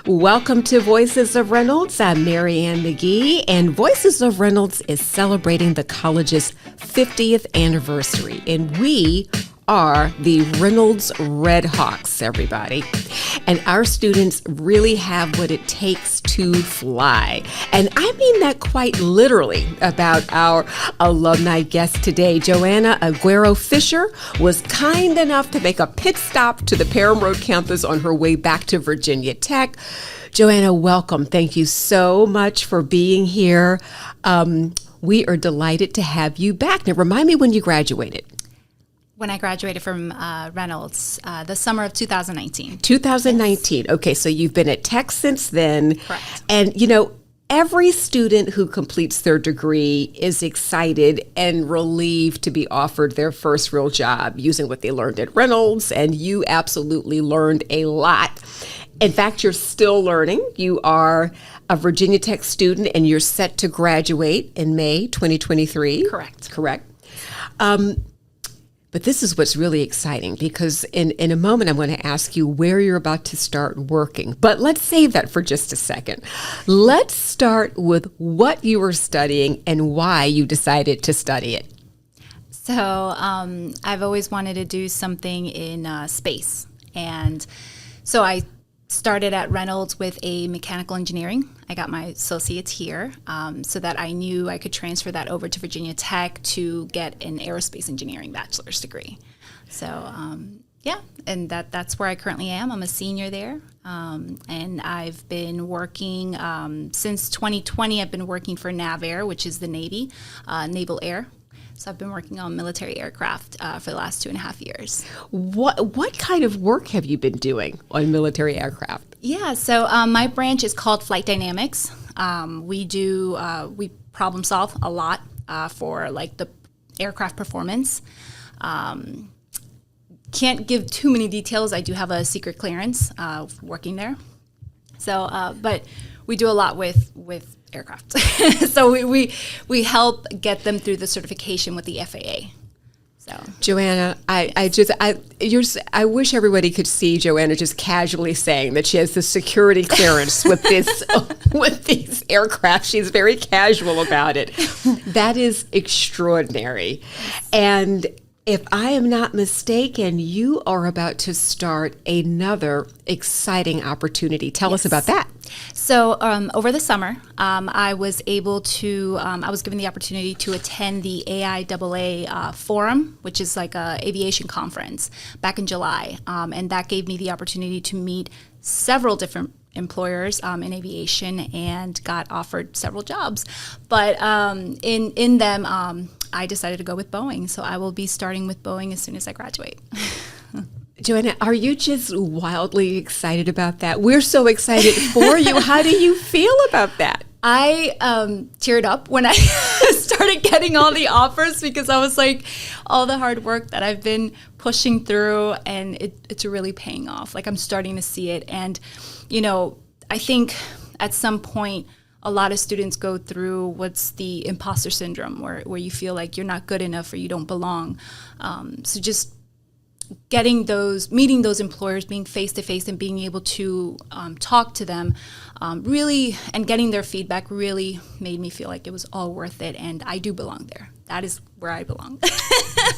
Welcome to Voices of Reynolds. I'm Mary Ann McGee, and Voices of Reynolds is celebrating the college's 50th anniversary, and we are the Reynolds Red Hawks, everybody. And our students really have what it takes to fly. And I mean that quite literally about our alumni guest today. Johana Aguero-Fischer was kind enough to make a pit stop to the Parham Road campus on her way back to Virginia Tech. Johana, welcome. Thank you so much for being here. We are delighted to have you back. Now, remind me when you graduated. When I graduated from Reynolds, the summer of 2019. 2019. Yes. Okay, so you've been at Tech since then. Correct. And, you know, every student who completes their degree is excited and relieved to be offered their first real job using what they learned at Reynolds, and you absolutely learned a lot. In fact, you're still learning. You are a Virginia Tech student, and you're set to graduate in May 2023. Correct. But this is what's really exciting, because in a moment I'm going to ask you where you're about to start working. But let's save that for just a second. Let's start with what you were studying and why you decided to study it. So I've always wanted to do something in space. And so I started at Reynolds with a mechanical engineering. I got my associates here so that I knew I could transfer that over to Virginia Tech to get an aerospace engineering bachelor's degree. So and that's where I currently am. I'm a senior there, and I've been working since 2020. I've been working for NavAir, which is the Navy, Naval Air. So I've been working on military aircraft for the last 2.5 years. What kind of work have you been doing on military aircraft? Yeah, so my branch is called Flight Dynamics. We problem solve a lot for like the aircraft performance. Can't give too many details. I do have a secret clearance working there. So, but we do a lot with aircraft. So we help get them through the certification with the FAA. So Johana, I wish everybody could see Johana just casually saying that she has the security clearance with these aircraft. She's very casual about it. That is extraordinary. And if I am not mistaken, you are about to start another exciting opportunity. Tell us about that. So over the summer, I was able to, I was given the opportunity to attend the AIAA Forum, which is like a aviation conference, back in July. And that gave me the opportunity to meet several different employers in aviation and got offered several jobs. But in them, I decided to go with Boeing. So I will be starting with Boeing as soon as I graduate. Johana, are you just wildly excited about that? We're so excited for you. How do you feel about that? I teared up when I started getting all the offers, because I was like, all the hard work that I've been pushing through, and it's really paying off. Like, I'm starting to see it. And, you know, I think at some point, a lot of students go through what's the imposter syndrome, where you feel like you're not good enough or you don't belong. So just meeting those employers, being face-to-face and being able to talk to them really, and getting their feedback really made me feel like it was all worth it, and I do belong there. That is where I belong.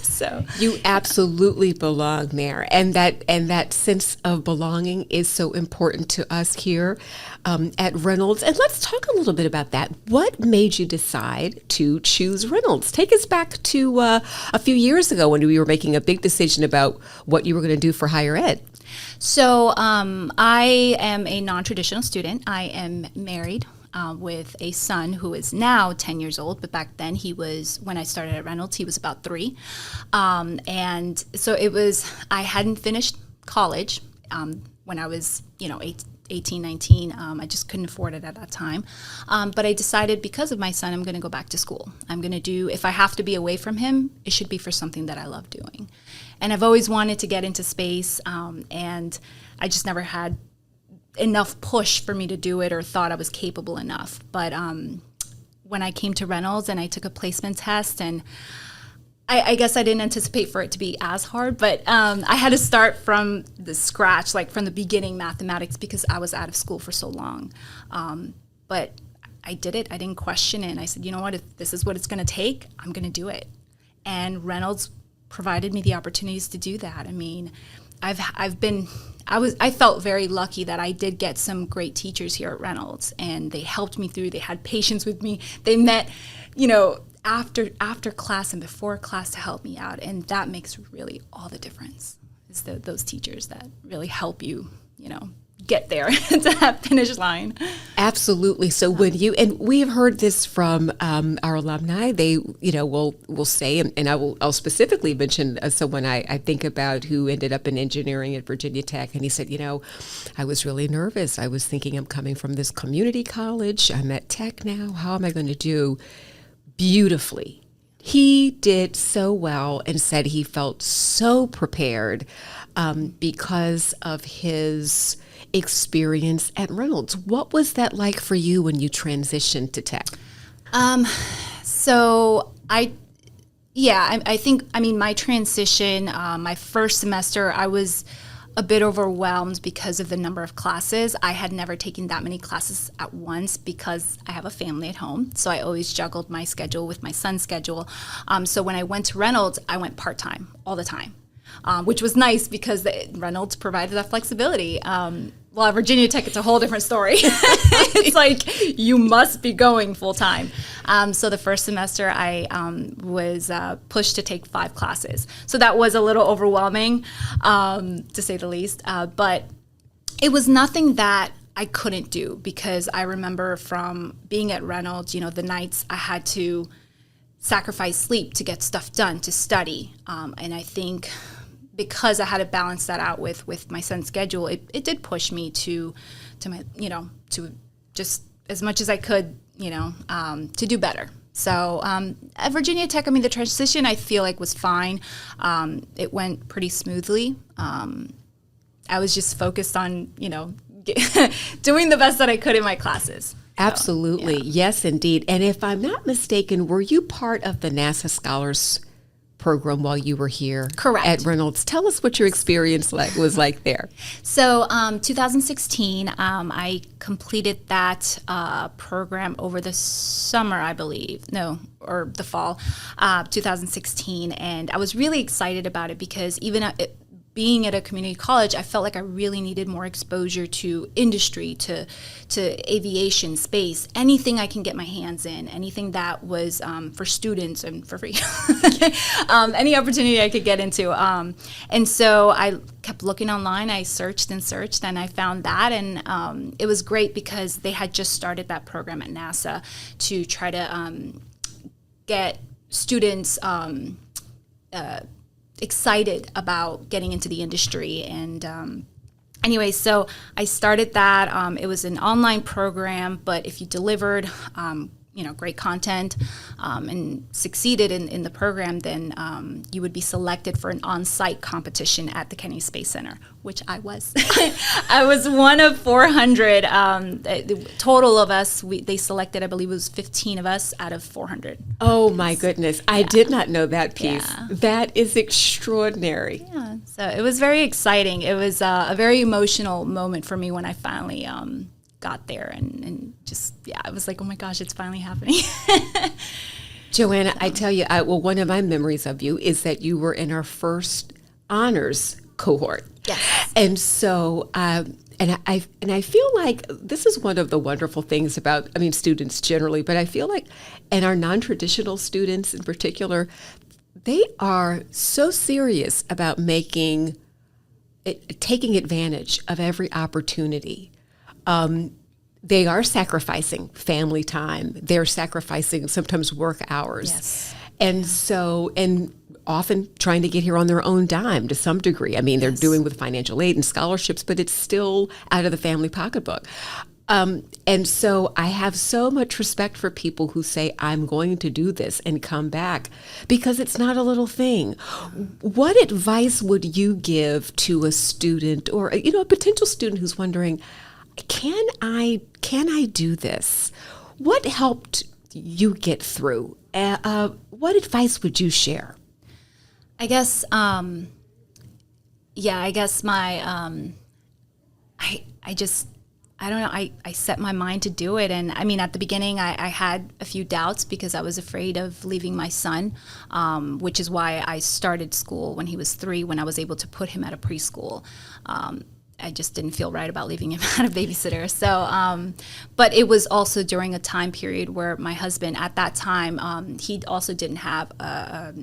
So you absolutely belong there, and that sense of belonging is so important to us here at Reynolds. And let's talk a little bit about that. What made you decide to choose Reynolds? Take us back to a few years ago when we were making a big decision about what you were going to do for higher ed. So I am a non-traditional student. I am married with a son who is now 10 years old, but back then when I started at Reynolds, he was about 3. And so I hadn't finished college when I was, 18, 19. I just couldn't afford it at that time. But I decided, because of my son, I'm going to go back to school. I'm going to if I have to be away from him, it should be for something that I love doing. And I've always wanted to get into space, and I just never had enough push for me to do it, or thought I was capable enough. But when I came to Reynolds and I took a placement test, and I guess I didn't anticipate for it to be as hard, but I had to start from the scratch, like from the beginning mathematics, because I was out of school for so long. But I did it. I didn't question it. And I said, you know what, if this is what it's going to take, I'm going to do it. And Reynolds provided me the opportunities to do that. I mean, I felt very lucky that I did get some great teachers here at Reynolds, and they helped me through. They had patience with me. They met, after class and before class to help me out, and that makes really all the difference. Is those teachers that really help you, get there to that finish line. Absolutely. So and we have heard this from our alumni, they, will say, and I'll specifically mention someone I think about who ended up in engineering at Virginia Tech. And he said, I was really nervous. I was thinking I'm coming from this community college. I'm at Tech now. How am I going to do? Beautifully. He did so well and said he felt so prepared because of his experience at Reynolds. What was that like for you when you transitioned to Tech? My transition, my first semester, I was a bit overwhelmed because of the number of classes. I had never taken that many classes at once because I have a family at home. So I always juggled my schedule with my son's schedule. So when I went to Reynolds, I went part-time all the time, which was nice because Reynolds provided that flexibility. Well, at Virginia Tech, it's a whole different story. It's like you must be going full time. So the first semester, I was pushed to take 5 classes. So that was a little overwhelming, to say the least. But it was nothing that I couldn't do, because I remember from being at Reynolds, the nights I had to sacrifice sleep to get stuff done, to study. And I think because I had to balance that out with my son's schedule, it did push me to just as much as I could, to do better. So at Virginia Tech, the transition I feel like was fine. It went pretty smoothly. I was just focused on, doing the best that I could in my classes. Absolutely. So, yeah. Yes, indeed. And if I'm not mistaken, were you part of the NASA Scholars program while you were here? Correct. At Reynolds? Tell us what your experience was like there. So 2016, I completed that program over the summer, I believe. No, or the fall, 2016. And I was really excited about it because even being at a community college, I felt like I really needed more exposure to industry, to aviation, space, anything I can get my hands in, anything that was for students and for free, any opportunity I could get into. And so I kept looking online. I searched and I found that. And it was great because they had just started that program at NASA to try to get students excited about getting into the industry. And anyway, so I started that. It was an online program, but if you delivered great content and succeeded in the program, then you would be selected for an on-site competition at the Kennedy Space Center, which I was. I was one of 400. The total of us, they selected, I believe it was 15 of us out of 400. Oh my goodness. I did not know that piece. Yeah. That is extraordinary. Yeah, so it was very exciting. It was a very emotional moment for me when I finally got there and just, it was like, oh my gosh, it's finally happening. Johana, I tell you, one of my memories of you is that you were in our first honors cohort. Yes. And so, and I feel like this is one of the wonderful things about, students generally, but I feel like, and our non-traditional students in particular, they are so serious about taking advantage of every opportunity. They are sacrificing family time. They're sacrificing sometimes work hours. Yes. And often trying to get here on their own dime to some degree. They're doing with financial aid and scholarships, but it's still out of the family pocketbook. And so I have so much respect for people who say, I'm going to do this and come back, because it's not a little thing. What advice would you give to a student or, a potential student who's wondering, can I do this? What helped you get through? What advice would you share? I guess, I guess my, I don't know, I set my mind to do it. And I mean, at the beginning, I had a few doubts because I was afraid of leaving my son, which is why I started school when he was 3, when I was able to put him at a preschool. I just didn't feel right about leaving him at a babysitter. So, but it was also during a time period where my husband, at that time, he also didn't have a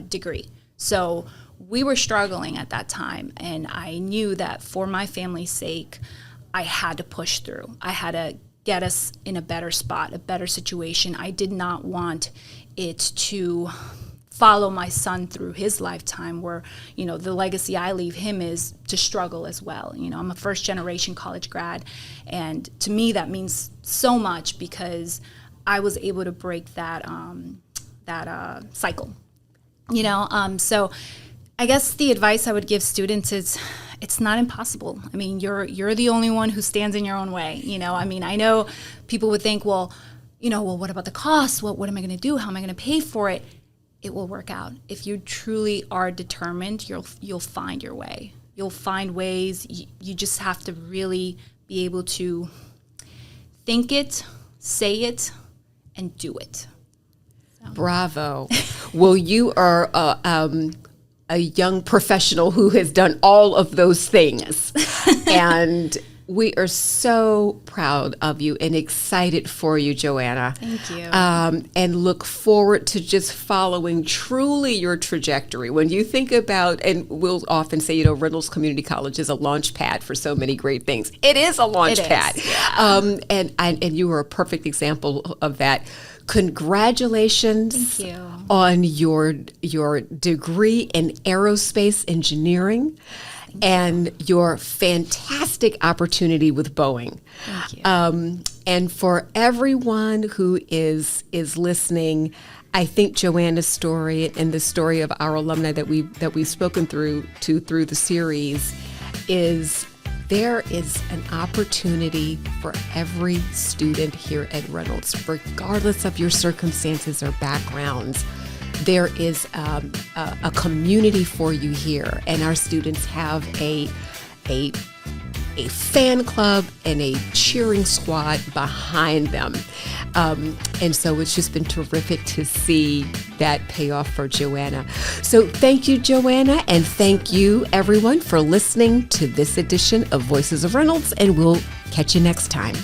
degree. So we were struggling at that time, and I knew that for my family's sake, I had to push through. I had to get us in a better spot, a better situation. I did not want it to follow my son through his lifetime where, you know, the legacy I leave him is to struggle as well. You know, I'm a first generation college grad, and to me that means so much because I was able to break that cycle. You know, so I guess the advice I would give students is it's not impossible. I mean, you're the only one who stands in your own way. You know, I mean, I know people would think, well, what about the cost? What am I going to do? How am I going to pay for it? It will work out. If you truly are determined, you'll find your way. You'll find ways. You just have to really be able to think it, say it, and do it. So. Bravo. Well, you are a young professional who has done all of those things. And we are so proud of you and excited for you, Johana. Thank you. And look forward to just following truly your trajectory. When you think about, and we'll often say, Reynolds Community College is a launch pad for so many great things. It is a launch pad. Yeah. And you are a perfect example of that. Congratulations on your degree in aerospace engineering and your fantastic opportunity with Boeing. Thank you. And for everyone who is listening, I think Johana's story and the story of our alumni that we've spoken through the series is there is an opportunity for every student here at Reynolds, regardless of your circumstances or backgrounds. There is a community for you here, and our students have a fan club and a cheering squad behind them. And so it's just been terrific to see that pay off for Johana. So thank you, Johana, and thank you, everyone, for listening to this edition of Voices of Reynolds, and we'll catch you next time.